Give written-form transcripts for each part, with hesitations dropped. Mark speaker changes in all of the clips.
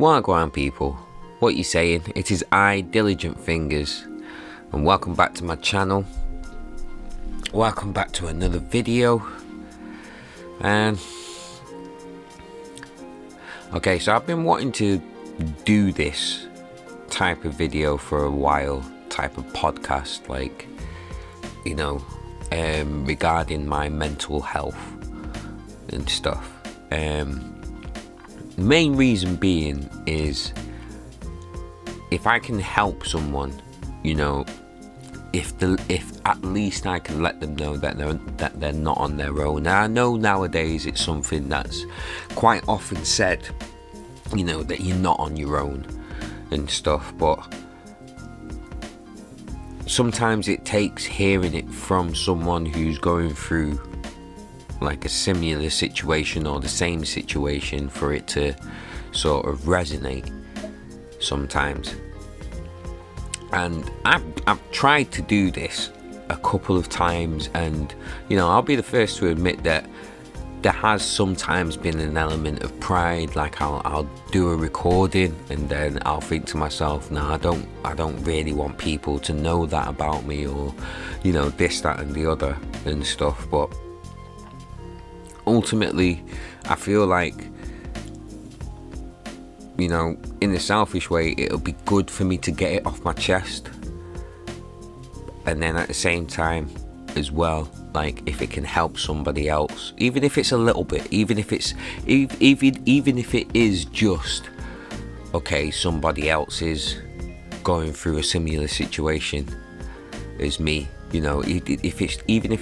Speaker 1: Wagwan people, what you saying? It is I, Diligent Fingers, and welcome back to my channel. Welcome back to another video. And okay, so I've been wanting to do this type of video for a while, type of podcast, like, you know, regarding my mental health and stuff. The main reason being is if I can help someone, you know, if at least I can let them know that they're not on their own. Now, I know nowadays it's something that's quite often said, you know, that you're not on your own and stuff, but sometimes it takes hearing it from someone who's going through like a similar situation or the same situation for it to sort of resonate sometimes. And I've tried to do this a couple of times, and you know, I'll be the first to admit that there has sometimes been an element of pride. Like I'll do a recording and then I'll think to myself, no, I don't really want people to know that about me, or you know, this, that and the other and stuff. But ultimately I feel like, you know, in a selfish way, it'll be good for me to get it off my chest, and then at the same time as well, like if it can help somebody else, even if it's a little bit, even if it is just okay, somebody else is going through a similar situation as me, you know, even if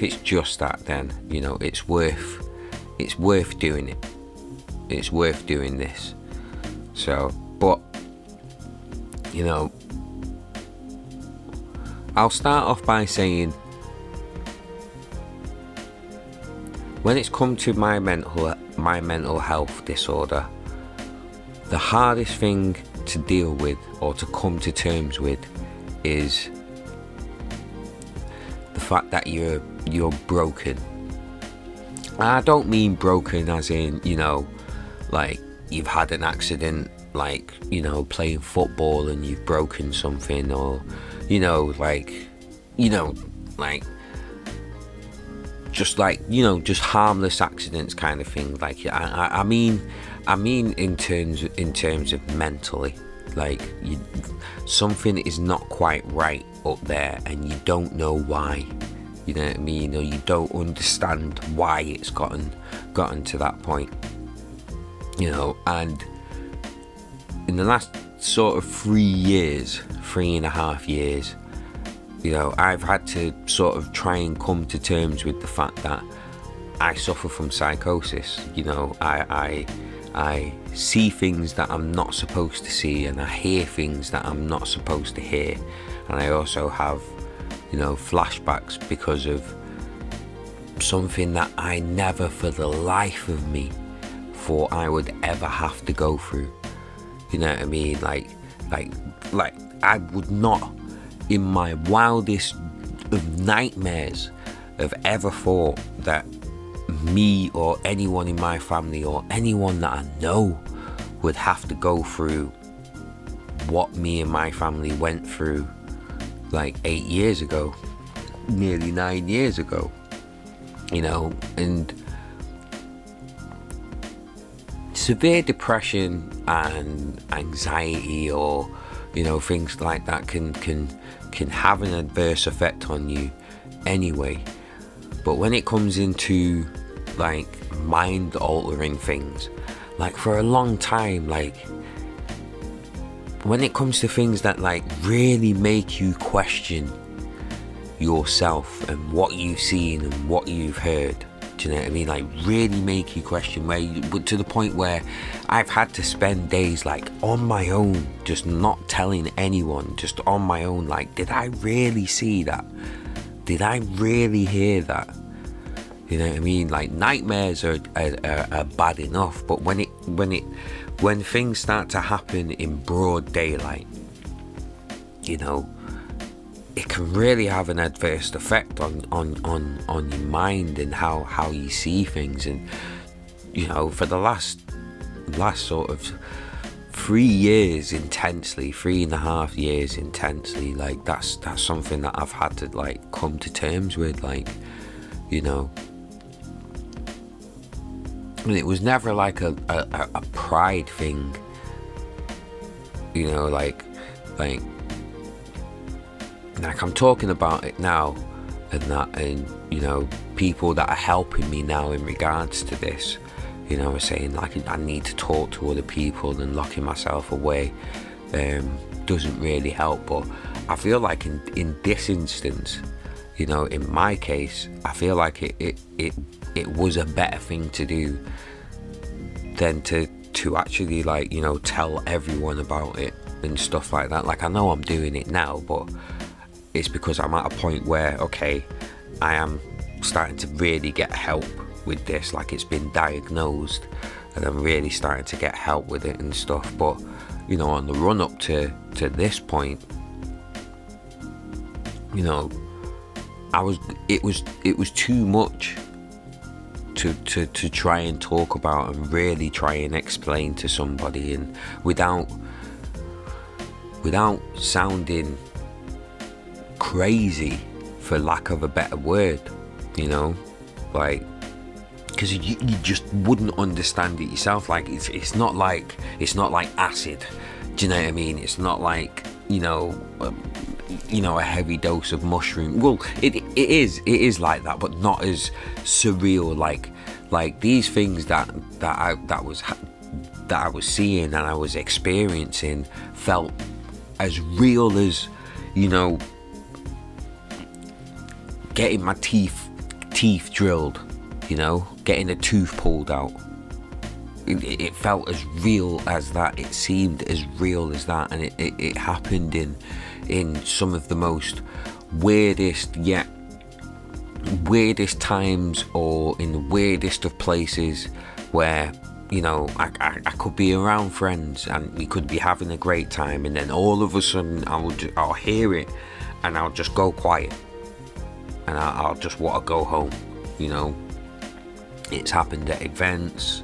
Speaker 1: it's just that, then you know, it's worth doing it. It's worth doing this. So, but you know, I'll start off by saying, when it's come to my mental health disorder, the hardest thing to deal with or to come to terms with is the fact that you're broken. I don't mean broken as in, you know, like you've had an accident, like, you know, playing football and you've broken something, or you know, like just like, you know, just harmless accidents kind of thing. Like I mean in terms of mentally, like something is not quite right up there and you don't know why, you know what I mean, or you don't understand why it's gotten to that point, you know. And in the last sort of 3.5 years, you know, I've had to sort of try and come to terms with the fact that I suffer from psychosis. You know, I see things that I'm not supposed to see, and I hear things that I'm not supposed to hear, and I also have, you know, flashbacks because of something that I never for the life of me thought I would ever have to go through. You know what I mean? Like I would not in my wildest of nightmares have ever thought that me or anyone in my family or anyone that I know would have to go through what me and my family went through like 8 years ago, nearly 9 years ago, you know. And severe depression and anxiety, or you know, things like that can have an adverse effect on you anyway. But when it comes into like mind altering things, like for a long time, like when it comes to things that like really make you question yourself and what you've seen and what you've heard, do you know what I mean? Like really make you question, but to the point where I've had to spend days like on my own, just not telling anyone, just on my own. Like, did I really see that? Did I really hear that? You know what I mean? Like nightmares are bad enough, but when things start to happen in broad daylight, you know, it can really have an adverse effect on your mind and how you see things. And you know, for the last sort of 3 years intensely, 3.5 years intensely, like that's something that I've had to like come to terms with, like, you know. And it was never like a pride thing, you know, like I'm talking about it now, and you know, people that are helping me now in regards to this, you know, are saying like I need to talk to other people, and locking myself away doesn't really help. But I feel like in this instance, you know, in my case, I feel like it was a better thing to do than to actually, like, you know, tell everyone about it and stuff like that. Like, I know I'm doing it now, but it's because I'm at a point where, okay, I am starting to really get help with this. Like, it's been diagnosed and I'm really starting to get help with it and stuff. But, you know, on the run up to this point, you know, it was too much to try and talk about and really try and explain to somebody, and without sounding crazy, for lack of a better word, you know, like, because you just wouldn't understand it yourself. Like, it's not like acid, do you know what I mean? It's not like, you know, a heavy dose of mushroom. Well, it is like that, but not as surreal. Like these things that I was seeing and I was experiencing felt as real as, you know, getting my teeth drilled, you know, getting a tooth pulled out. It felt as real as that. It seemed as real as that, and it happened in some of the most weirdest times, or in the weirdest of places, where, you know, I could be around friends and we could be having a great time, and then all of a sudden I'll hear it and I'll just go quiet and I'll just want to go home, you know. It's happened at events,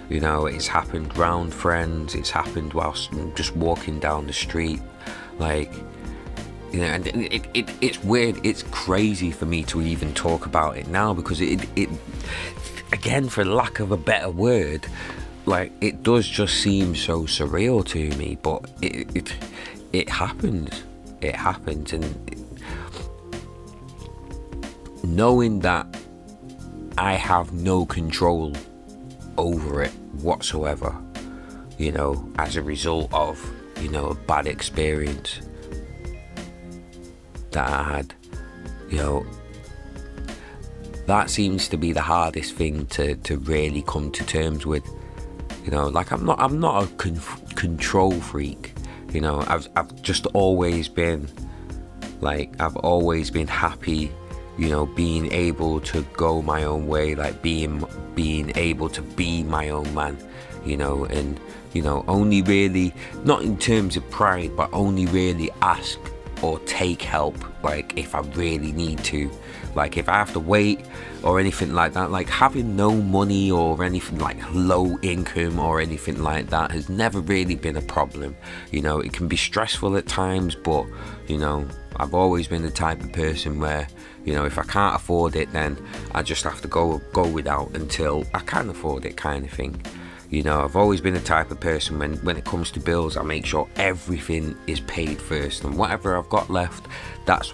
Speaker 1: you know, it's happened round friends, it's happened whilst just walking down the street, like, you know. And it's weird, it's crazy for me to even talk about it now, because it again, for lack of a better word, like, it does just seem so surreal to me. But it happened, and knowing that I have no control over it whatsoever, you know, as a result of, you know, a bad experience that I had, you know, that seems to be the hardest thing to really come to terms with, you know. Like, I'm not a control freak, you know. I've just always been, like, I've always been happy, you know, being able to go my own way, like being able to be my own man, you know, and, you know, only really, not in terms of pride, but only really ask or take help, like, if I really need to. Like, if I have to wait or anything like that, like, having no money or anything, like low income or anything like that, has never really been a problem. You know, it can be stressful at times, but, you know, I've always been the type of person where, you know, if I can't afford it, then I just have to go without until I can afford it, kind of thing. You know, I've always been the type of person, when it comes to bills, I make sure everything is paid first, and whatever I've got left, that's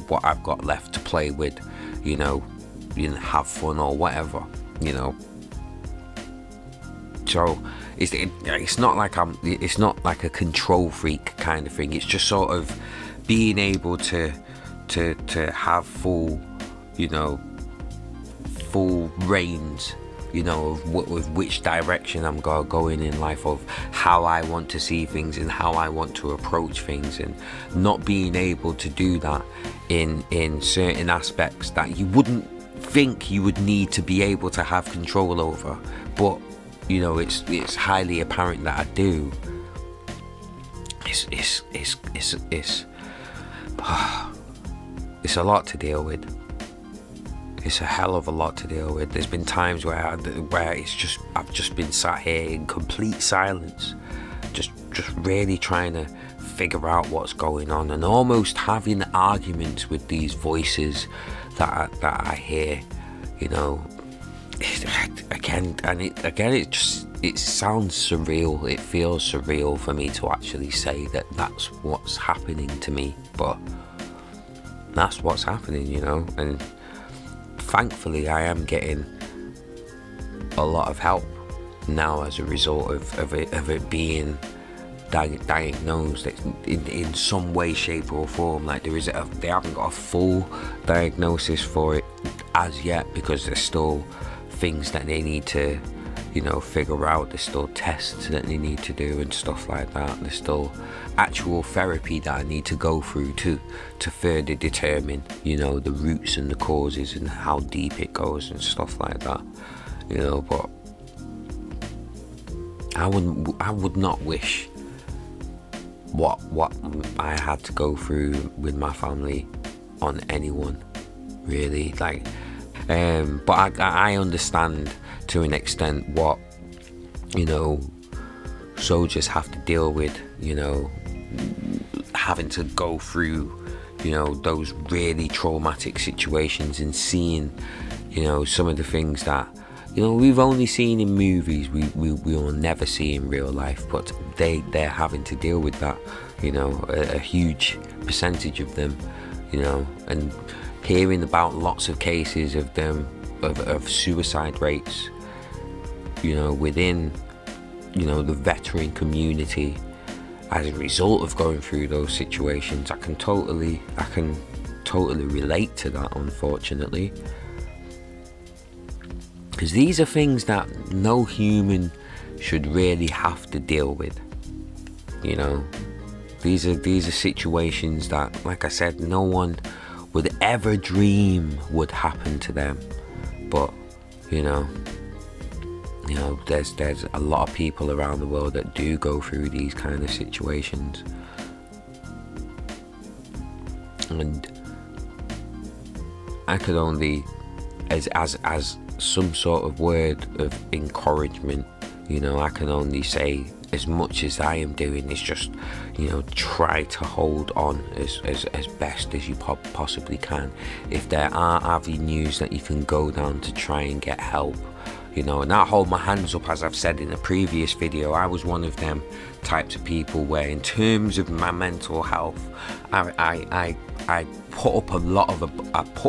Speaker 1: what I've got left to play with, you know, have fun or whatever, you know. So it's not like a control freak kind of thing. It's just sort of being able to have full, you know, full reins, you know, of which direction I'm going in life, of how I want to see things and how I want to approach things, and not being able to do that in certain aspects that you wouldn't think you would need to be able to have control over, but, you know, it's highly apparent that I do. It's a lot to deal with. It's a hell of a lot to deal with. There's been times where I've just been sat here in complete silence, just really trying to figure out what's going on, and almost having arguments with these voices that I hear, you know. It sounds surreal. It feels surreal for me to actually say that that's what's happening to me, but that's what's happening, you know. And thankfully I am getting a lot of help now as a result of it being diagnosed in some way, shape or form. Like they haven't got a full diagnosis for it as yet, because there's still things that they need to, you know, figure out. There's still tests that they need to do and stuff like that. There's still actual therapy that I need to go through to further determine, you know, the roots and the causes and how deep it goes and stuff like that, you know. But I would not wish what I had to go through with my family on anyone, really. Like, but I understand to an extent what, you know, soldiers have to deal with, you know, having to go through, you know, those really traumatic situations, and seeing, you know, some of the things that, you know, we've only seen in movies, we will never see in real life, but they're having to deal with that, you know, a huge percentage of them, you know. And hearing about lots of cases of them, of suicide rates, you know, within, you know, the veteran community as a result of going through those situations, I can totally relate to that, unfortunately. Because these are things that no human should really have to deal with, you know. These are situations that, like I said, no one would ever dream would happen to them. But, you know, there's a lot of people around the world that do go through these kind of situations. And I could only, as some sort of word of encouragement, you know, I can only say, as much as I am doing, is just, you know, try to hold on as best as you possibly can. If there are avenues that you can go down to try and get help, you know, and not hold my hands up. As I've said in a previous video, I was one of them types of people where, in terms of my mental health, I put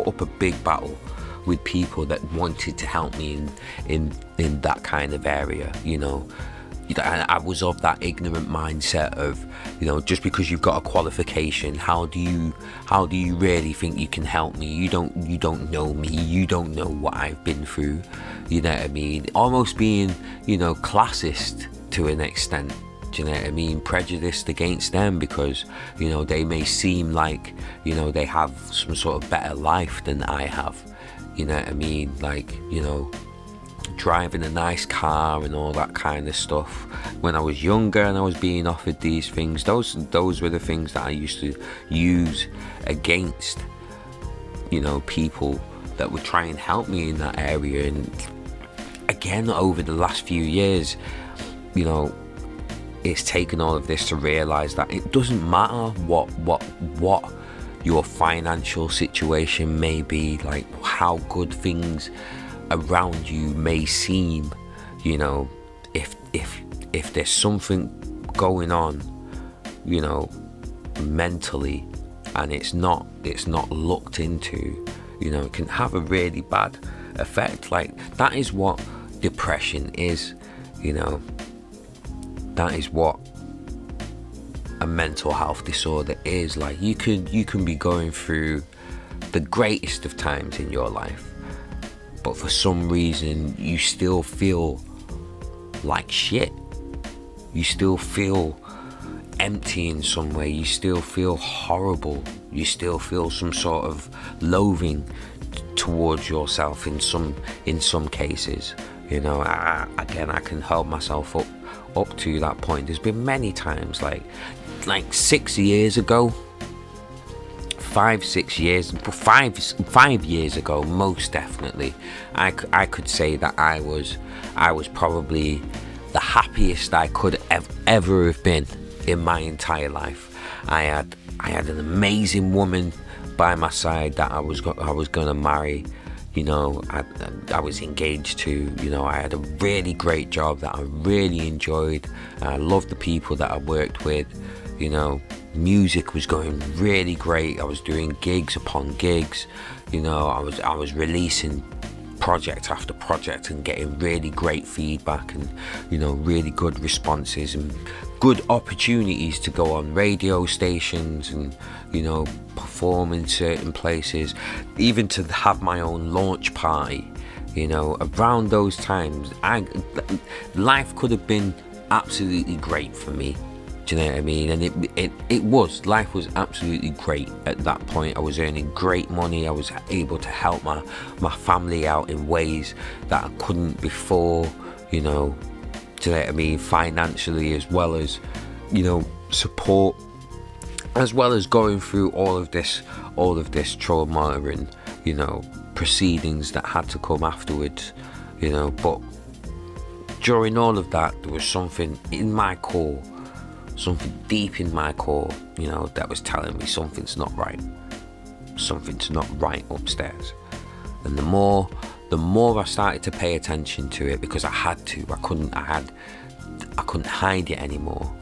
Speaker 1: up a big battle with people that wanted to help me in that kind of area, you know. I was of that ignorant mindset of, you know, just because you've got a qualification, how do you really think you can help me? You don't know me, you don't know what I've been through, you know what I mean? Almost being, you know, classist to an extent, do you know what I mean? Prejudiced against them because, you know, they may seem like, you know, they have some sort of better life than I have, you know what I mean? Like, you know, driving a nice car and all that kind of stuff. When I was younger and I was being offered these things, those were the things that I used to use against, you know, people that would try and help me in that area. And again, over the last few years, you know, it's taken all of this to realize that it doesn't matter what your financial situation may be, like how good things around you may seem, you know, if there's something going on, you know, mentally, and it's not looked into, you know, it can have a really bad effect. Like, that is what depression is, you know. That is what a mental health disorder is. Like, you can be going through the greatest of times in your life, but for some reason you still feel like shit. You still feel empty in some way. You still feel horrible. You still feel some sort of loathing towards yourself in some cases. You know, I can hold myself up to that point. There's been many times, like 6 years ago, 5 years ago, most definitely, I could say that I was probably the happiest I could ever have been in my entire life. I had an amazing woman by my side that I was gonna marry. You know, I was engaged to. You know, I had a really great job that I really enjoyed. I loved the people that I worked with. You know, music was going really great. I was doing gigs upon gigs. You know, I was releasing project after project and getting really great feedback and, you know, really good responses and good opportunities to go on radio stations and, you know, perform in certain places, even to have my own launch party. You know, around those times, life could have been absolutely great for me. Do you know what I mean? And life was absolutely great at that point. I was earning great money. I was able to help my family out in ways that I couldn't before, you know. Do you know what I mean? Financially, as well as, you know, support, as well as going through all of this trauma and, you know, proceedings that had to come afterwards, you know. But during all of that, there was something in my core, something deep in my core, you know, that was telling me something's not right. Something's not right upstairs. And the more I started to pay attention to it, because I had to, I couldn't hide it anymore.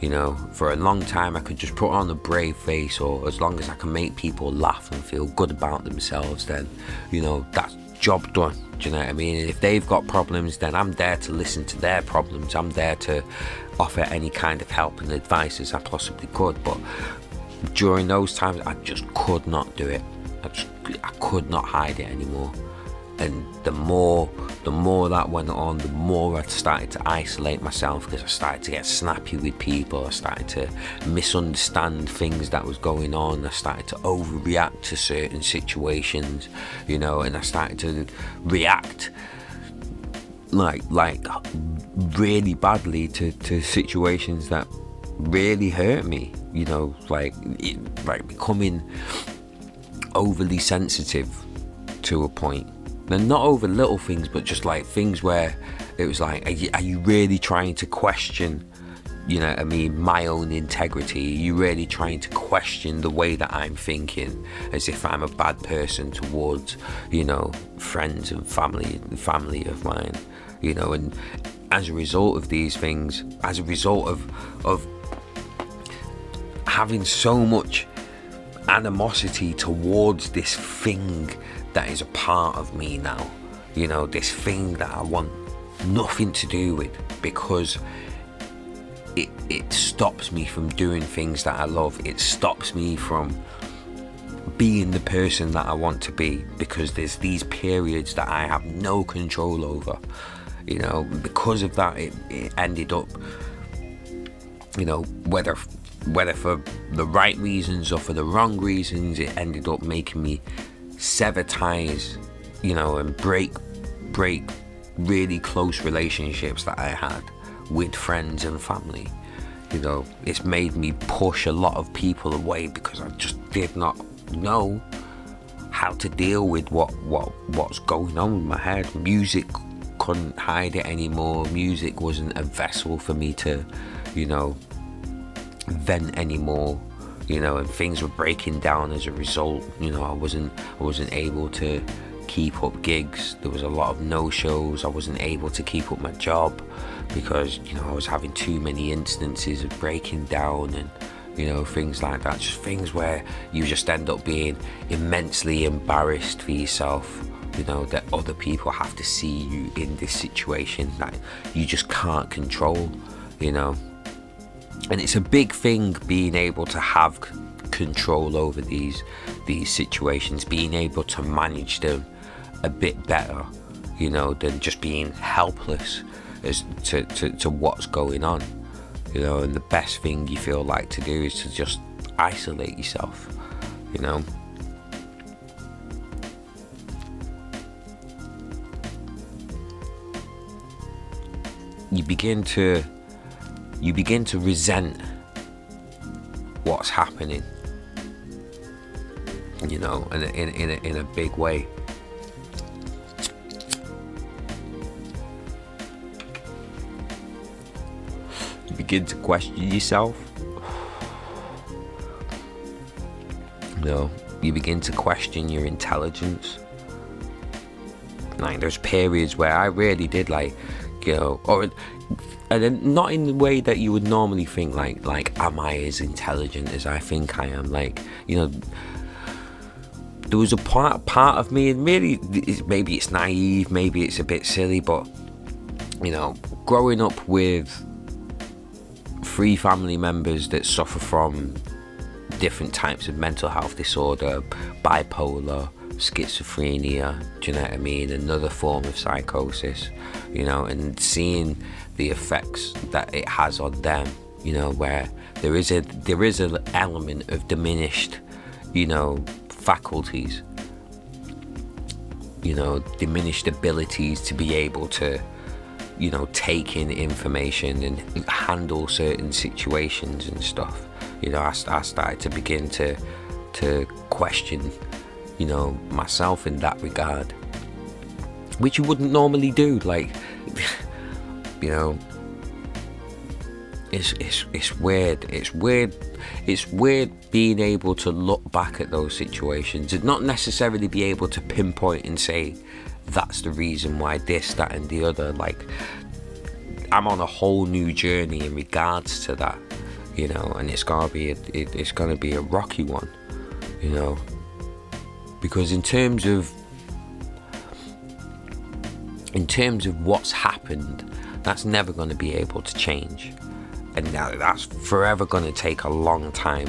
Speaker 1: You know, for a long time I could just put on a brave face, or as long as I can make people laugh and feel good about themselves, then, you know, that's job done. Do you know what I mean? And if they've got problems, then I'm there to listen to their problems. I'm there to offer any kind of help and advice as I possibly could. But during those times, I just could not do it. I could not hide it anymore. And the more that went on, the more I started to isolate myself, because I started to get snappy with people. I started to misunderstand things that was going on. I started to overreact to certain situations, you know, and I started to react like really badly to situations that really hurt me, you know, like becoming overly sensitive to a point. And not over little things, but just like things where it was like, are you really trying to question, you know what I mean, my own integrity? Are you really trying to question the way that I'm thinking, as if I'm a bad person towards, you know, friends and family of mine, you know? And as a result of these things, as a result of having so much animosity towards this thing that is a part of me now, you know, this thing that I want nothing to do with, because it stops me from doing things that I love. It stops me from being the person that I want to be, because there's these periods that I have no control over, you know. Because of that, it ended up, you know, whether for the right reasons or for the wrong reasons, it ended up making me sever ties, you know, and break really close relationships that I had with friends and family. You know, it's made me push a lot of people away, because I just did not know how to deal with what's going on with my head. Music couldn't hide it anymore. Music wasn't a vessel for me to, you know, vent anymore, you know, and things were breaking down as a result. You know, I wasn't able to keep up gigs. There was a lot of no-shows. I wasn't able to keep up my job because, you know, I was having too many instances of breaking down and, you know, things like that. Just things where you just end up being immensely embarrassed for yourself, you know, that other people have to see you in this situation that you just can't control, you know. And it's a big thing being able to have control over these situations, being able to manage them a bit better, you know, than just being helpless as to what's going on, you know. And the best thing you feel like to do is to just isolate yourself, you know. You begin to resent what's happening, you know, in a big way. begin to question yourself. You know, you begin to question your intelligence. Like, there's periods where I really did, like, you know, and then not in the way that you would normally think, like, am I as intelligent as I think I am? Like, you know, there was a part of me, and really, maybe it's naive, maybe it's a bit silly, but, you know, growing up with 3 family members that suffer from different types of mental health disorder, bipolar, schizophrenia, do you know what I mean, another form of psychosis, you know, and seeing the effects that it has on them, you know, where there is an element of diminished, you know, faculties, you know, diminished abilities to be able to, you know, take in information and handle certain situations and stuff. You know, I started to begin to question, you know, myself in that regard, which you wouldn't normally do. Like, you know, it's weird. It's weird being able to look back at those situations and not necessarily be able to pinpoint and say that's the reason why this, that, and the other. Like, I'm on a whole new journey in regards to that, you know, and it's gonna be a rocky one, you know, because in terms of what's happened, that's never going to be able to change, and that's forever going to take a long time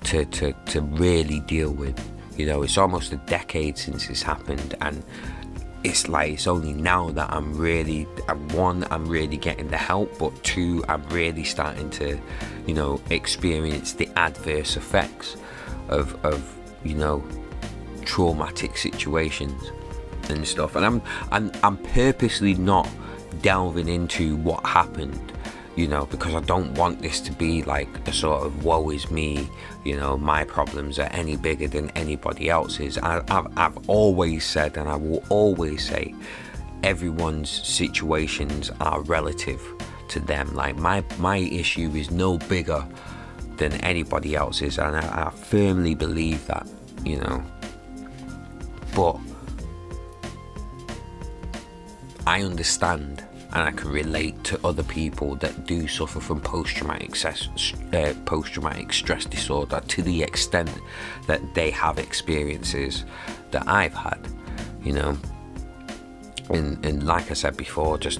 Speaker 1: to really deal with. You know, it's almost a decade since it's happened, and it's like it's only now that I'm really getting the help, but 2, I'm really starting to, you know, experience the adverse effects of you know, traumatic situations and stuff. And I'm purposely not delving into what happened, you know, because I don't want this to be like a sort of woe is me, you know, my problems are any bigger than anybody else's. I've always said, and I will always say, everyone's situations are relative to them. Like, my issue is no bigger than anybody else's, and I firmly believe that, you know. But I understand and I can relate to other people that do suffer from post-traumatic stress disorder to the extent that they have experiences that I've had, you know. And like I said before, just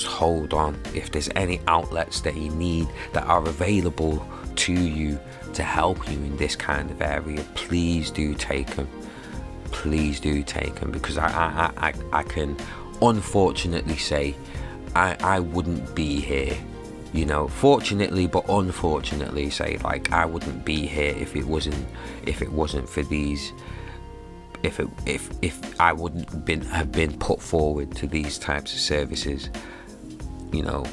Speaker 1: hold on. If there's any outlets that you need that are available to you to help you in this kind of area, please do take them. Please do take them, because I can unfortunately say I wouldn't be here, you know, fortunately but unfortunately say, like, I wouldn't be here if it wasn't for these, if I wouldn't have been put forward to these types of services, you know,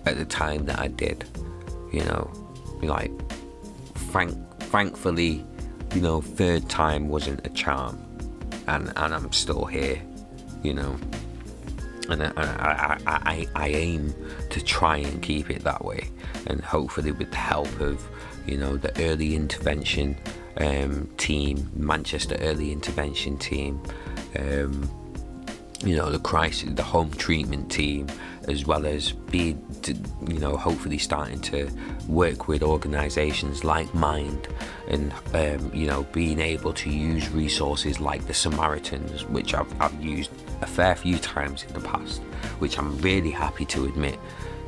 Speaker 1: at the time that I did, you know. Like, thankfully, you know, 3rd time wasn't a charm, and I'm still here, you know. And I aim to try and keep it that way, and hopefully with the help of, you know, the early intervention team, Manchester early intervention team, you know, the home treatment team, as well as you know, hopefully starting to work with organisations like Mind, and you know, being able to use resources like the Samaritans, which I've used a fair few times in the past, which I'm really happy to admit,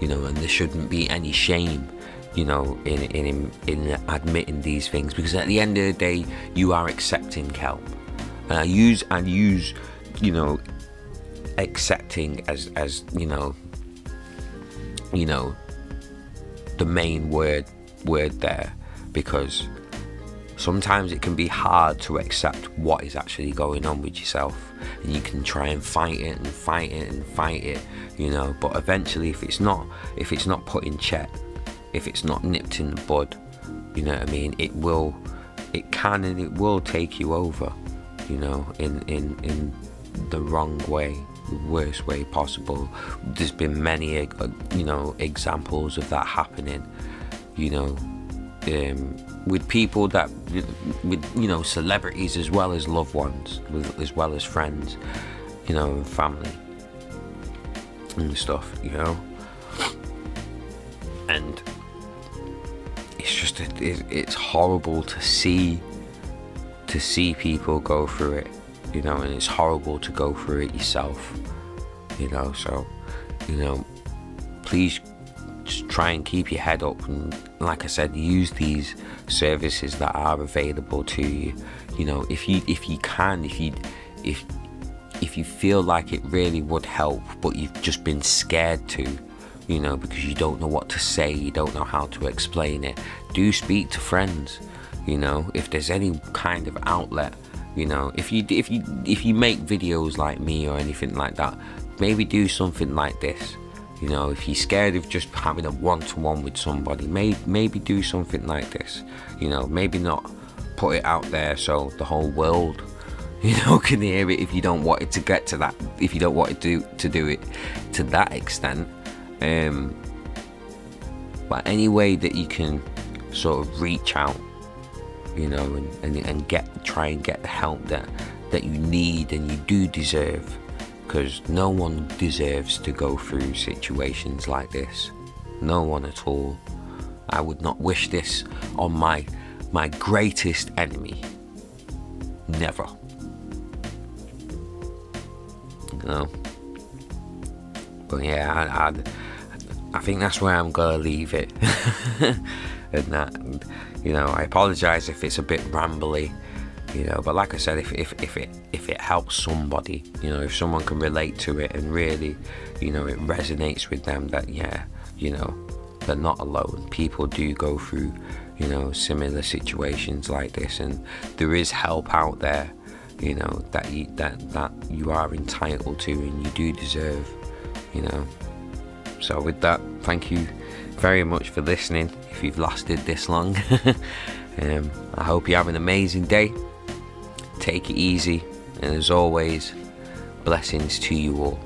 Speaker 1: you know. And there shouldn't be any shame, you know, in admitting these things, because at the end of the day, you are accepting help. And I use you know, accepting as you know, the main word there, because sometimes it can be hard to accept what is actually going on with yourself, and you can try and fight it, you know. But eventually, if it's not put in check, if it's not nipped in the bud, you know what I mean, it can and it will take you over, you know, in the wrong way, the worst way possible. There's been many examples of that happening, with people that, with celebrities as well as loved ones, as well as friends, and family and stuff, and it's just it's horrible to see people go through it, and it's horrible to go through it yourself, so please just try and keep your head up, and like I said, use these services that are available to you. If you feel like it really would help, but you've just been scared to, because you don't know what to say, you don't know how to explain it, do speak to friends. If there's any kind of outlet, if you make videos like me or anything like that, maybe do something like this. If you're scared of just having a one-to-one with somebody, maybe do something like this. Maybe not put it out there so the whole world, can hear it, if you don't want it to get to that, if you don't want it to do it to that extent. But any way that you can sort of reach out, and try and get the help that you need and you do deserve, because no one deserves to go through situations like this. No one at all. I would not wish this on my greatest enemy. Never. But yeah, I think that's where I'm gonna leave it. And that, I apologize if it's a bit rambly, but like I said, if it helps somebody, if someone can relate to it and really, it resonates with them, that they're not alone. People do go through, similar situations like this, and there is help out there, that you are entitled to and you do deserve, So with that, thank you very much for listening, if you've lasted this long. I hope you have an amazing day. Take it easy, and as always, blessings to you all.